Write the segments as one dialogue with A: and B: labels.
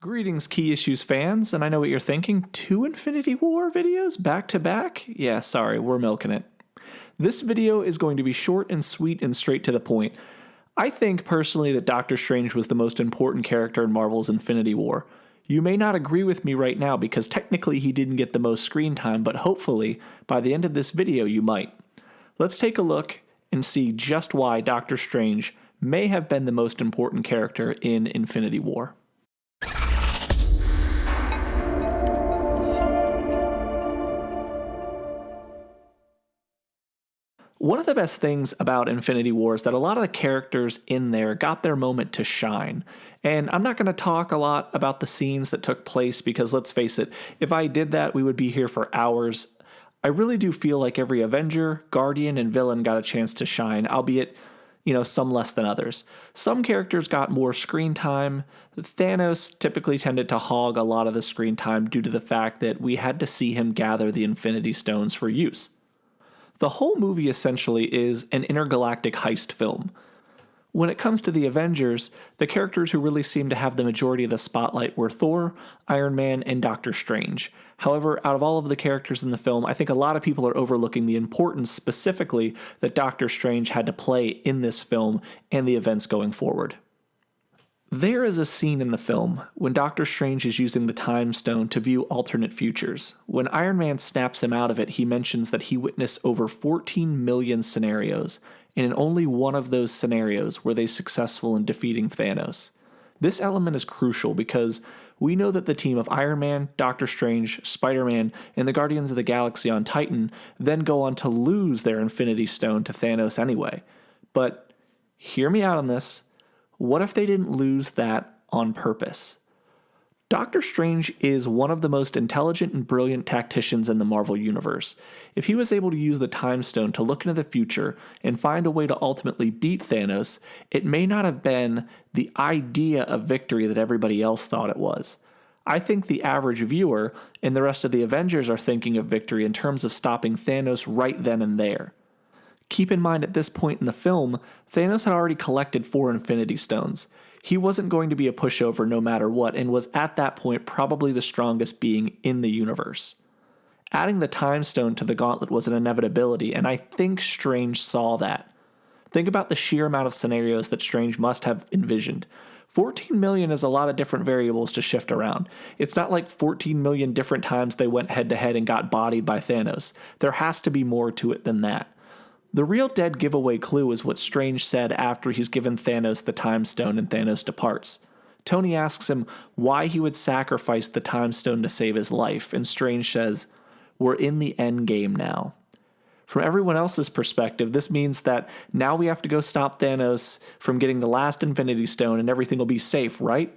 A: Greetings, Key Issues fans, and I know what you're thinking. 2 Infinity War videos back to back? Yeah, sorry, we're milking it. This video is going to be short and sweet and straight to the point. I think personally that Doctor Strange was the most important character in Marvel's Infinity War. You may not agree with me right now because technically he didn't get the most screen time, but hopefully by the end of this video you might. Let's take a look and see just why Doctor Strange may have been the most important character in Infinity War. One of the best things about Infinity War is that a lot of the characters in there got their moment to shine. And I'm not going to talk a lot about the scenes that took place because let's face it, if I did that, we would be here for hours. I really do feel like every Avenger, Guardian, and villain got a chance to shine, albeit, some less than others. Some characters got more screen time. Thanos typically tended to hog a lot of the screen time due to the fact that we had to see him gather the Infinity Stones for use. The whole movie essentially is an intergalactic heist film. When it comes to the Avengers, the characters who really seemed to have the majority of the spotlight were Thor, Iron Man, and Dr. Strange. However, out of all of the characters in the film, I think a lot of people are overlooking the importance specifically that Dr. Strange had to play in this film and the events going forward. There is a scene in the film when Doctor Strange is using the Time Stone to view alternate futures. When Iron Man snaps him out of it, he mentions that he witnessed over 14 million scenarios, and in only one of those scenarios were they successful in defeating Thanos. This element is crucial because we know that the team of Iron Man, Doctor Strange, Spider-Man, and the Guardians of the Galaxy on Titan then go on to lose their Infinity Stone to Thanos anyway. But hear me out on this. What if they didn't lose that on purpose? Doctor Strange is one of the most intelligent and brilliant tacticians in the Marvel Universe. If he was able to use the Time Stone to look into the future and find a way to ultimately beat Thanos, it may not have been the idea of victory that everybody else thought it was. I think the average viewer and the rest of the Avengers are thinking of victory in terms of stopping Thanos right then and there. Keep in mind at this point in the film, Thanos had already collected 4 Infinity Stones. He wasn't going to be a pushover no matter what, and was at that point probably the strongest being in the universe. Adding the Time Stone to the gauntlet was an inevitability, and I think Strange saw that. Think about the sheer amount of scenarios that Strange must have envisioned. 14 million is a lot of different variables to shift around. It's not like 14 million different times they went head to head and got bodied by Thanos. There has to be more to it than that. The real dead giveaway clue is what Strange said after he's given Thanos the Time Stone and Thanos departs. Tony asks him why he would sacrifice the Time Stone to save his life, and Strange says, "We're in the Endgame now." From everyone else's perspective, this means that now we have to go stop Thanos from getting the last Infinity Stone and everything will be safe, right?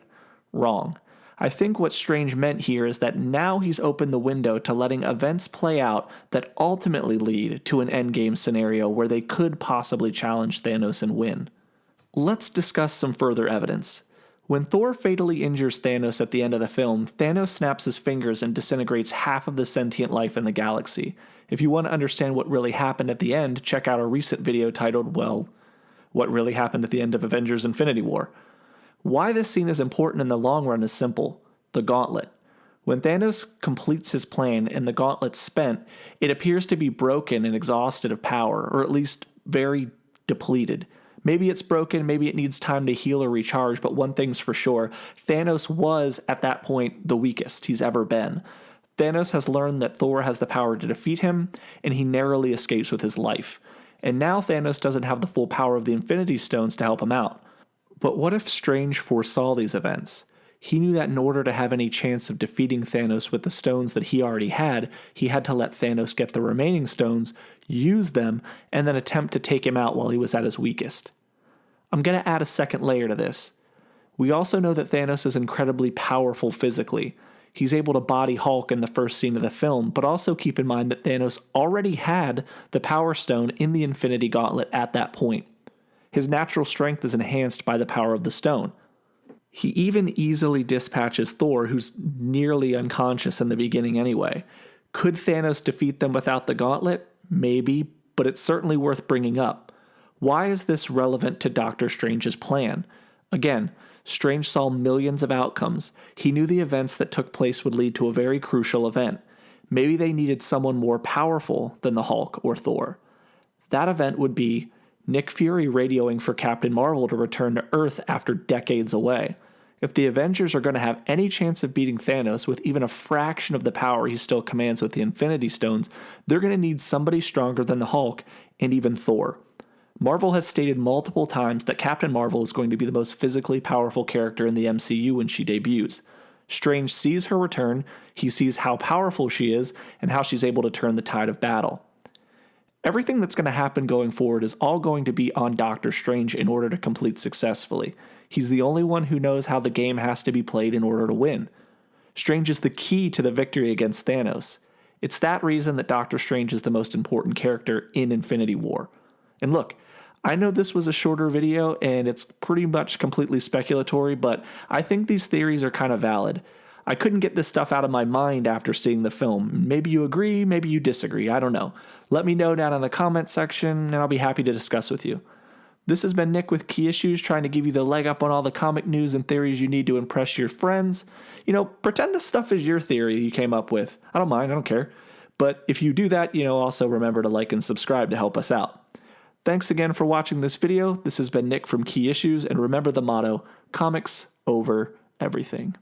A: Wrong. I think what Strange meant here is that now he's opened the window to letting events play out that ultimately lead to an endgame scenario where they could possibly challenge Thanos and win. Let's discuss some further evidence. When Thor fatally injures Thanos at the end of the film, Thanos snaps his fingers and disintegrates half of the sentient life in the galaxy. If you want to understand what really happened at the end, check out a recent video titled, What Really Happened at the End of Avengers Infinity War? Why this scene is important in the long run is simple: the gauntlet. When Thanos completes his plan and the gauntlet's spent, it appears to be broken and exhausted of power, or at least very depleted. Maybe it's broken, maybe it needs time to heal or recharge, but one thing's for sure, Thanos was, at that point, the weakest he's ever been. Thanos has learned that Thor has the power to defeat him, and he narrowly escapes with his life. And now Thanos doesn't have the full power of the Infinity Stones to help him out. But what if Strange foresaw these events? He knew that in order to have any chance of defeating Thanos with the stones that he already had to let Thanos get the remaining stones, use them, and then attempt to take him out while he was at his weakest. I'm going to add a second layer to this. We also know that Thanos is incredibly powerful physically. He's able to body Hulk in the first scene of the film, but also keep in mind that Thanos already had the Power Stone in the Infinity Gauntlet at that point. His natural strength is enhanced by the power of the stone. He even easily dispatches Thor, who's nearly unconscious in the beginning anyway. Could Thanos defeat them without the gauntlet? Maybe, but it's certainly worth bringing up. Why is this relevant to Doctor Strange's plan? Again, Strange saw millions of outcomes. He knew the events that took place would lead to a very crucial event. Maybe they needed someone more powerful than the Hulk or Thor. That event would be Nick Fury radioing for Captain Marvel to return to Earth after decades away. If the Avengers are going to have any chance of beating Thanos with even a fraction of the power he still commands with the Infinity Stones, they're going to need somebody stronger than the Hulk and even Thor. Marvel has stated multiple times that Captain Marvel is going to be the most physically powerful character in the MCU when she debuts. Strange sees her return, he sees how powerful she is, and how she's able to turn the tide of battle. Everything that's going to happen going forward is all going to be on Dr. Strange in order to complete successfully. He's the only one who knows how the game has to be played in order to win. Strange is the key to the victory against Thanos. It's that reason that Dr. Strange is the most important character in Infinity War. And look, I know this was a shorter video and it's pretty much completely speculatory, but I think these theories are kind of valid. I couldn't get this stuff out of my mind after seeing the film. Maybe you agree, maybe you disagree, I don't know. Let me know down in the comments section and I'll be happy to discuss with you. This has been Nick with Key Issues, trying to give you the leg up on all the comic news and theories you need to impress your friends. Pretend this stuff is your theory you came up with. I don't mind, I don't care. But if you do that, also remember to like and subscribe to help us out. Thanks again for watching this video. This has been Nick from Key Issues, and remember the motto, comics over everything.